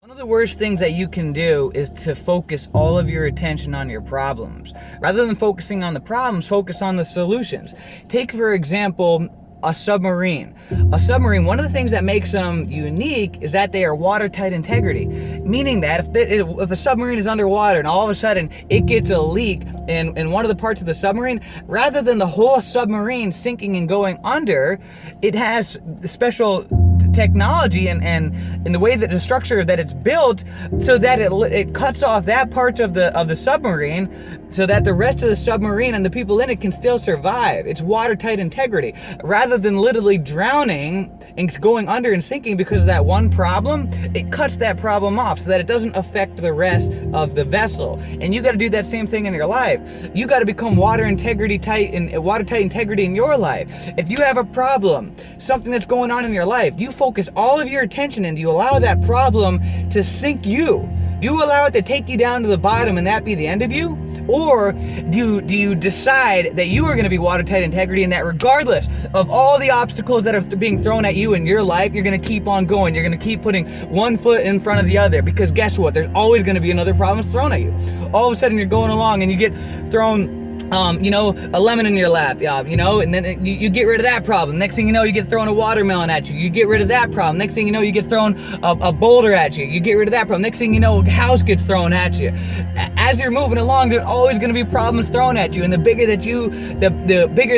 One of the worst things that you can do is to focus all of your attention on your problems. Rather than focusing on the problems, focus on the solutions. Take, for example, a submarine. A submarine, one of the things that makes them unique is that they are watertight integrity. Meaning that if a submarine is underwater and all of a sudden it gets a leak in one of the parts of the submarine, rather than the whole submarine sinking and going under, it has the special technology and the way that the structure that it's built so that it cuts off that part of the submarine so that the rest of the submarine and the people in it can still survive. It's watertight integrity. Rather than literally drowning and going under and sinking because of that one problem, it cuts that problem off so that it doesn't affect the rest of the vessel. And you got to do that same thing in your life. You got to become watertight integrity in your life. If you have a problem, something that's going on in your life, you focus all of your attention and you allow that problem to sink you. Do you allow it to take you down to the bottom and that be the end of you? Or do you decide that you are going to be watertight integrity and that regardless of all the obstacles that are being thrown at you in your life, you're going to keep on going. You're going to keep putting one foot in front of the other, because guess what? There's always going to be another problem thrown at you. All of a sudden you're going along and you get thrown a lemon in your lap, and then you get rid of that problem. Next thing you know, you get thrown a watermelon at you. You get rid of that problem. Next thing you know, you get thrown a boulder at you. You get rid of that problem. Next thing you know, a house gets thrown at you. As you're moving along, there's always going to be problems thrown at you. And the bigger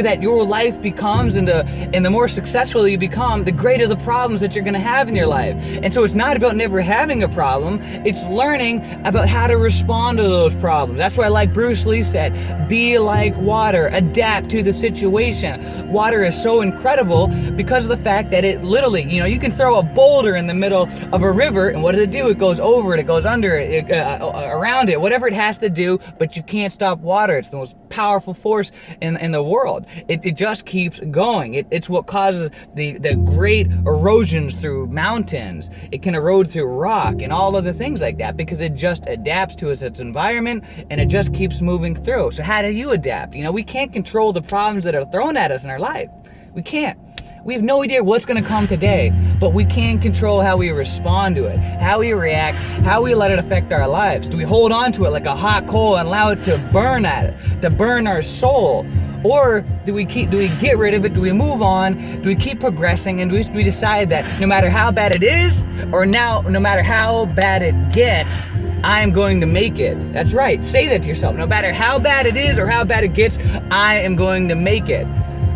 that your life becomes, and the more successful you become, the greater the problems that you're going to have in your life. And so it's not about never having a problem. It's learning about how to respond to those problems. That's why, like Bruce Lee said, be like water, adapt to the situation. Water is so incredible because of the fact that it literally, you can throw a boulder in the middle of a river, and what does it do? It goes over it, it goes under it, around it, whatever it has to do, but you can't stop water. It's the most powerful force in the world. It just keeps going. It's what causes the great erosions through mountains. It can erode through rock and all other things like that because it just adapts to its environment and it just keeps moving through. So how do you adapt? We can't control the problems that are thrown at us in our life. We can't. We have no idea what's going to come today, but we can control how we respond to it, how we react, how we let it affect our lives. Do we hold on to it like a hot coal and allow it to burn our soul? Or do we get rid of it? Do we move on? Do we keep progressing? And do we decide that no matter how bad it is, or no matter how bad it gets, I am going to make it. That's right. Say that to yourself. No matter how bad it is or how bad it gets, I am going to make it.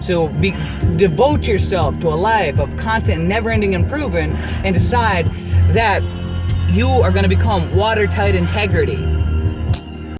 So devote yourself to a life of constant and never-ending improvement and decide that you are going to become watertight integrity.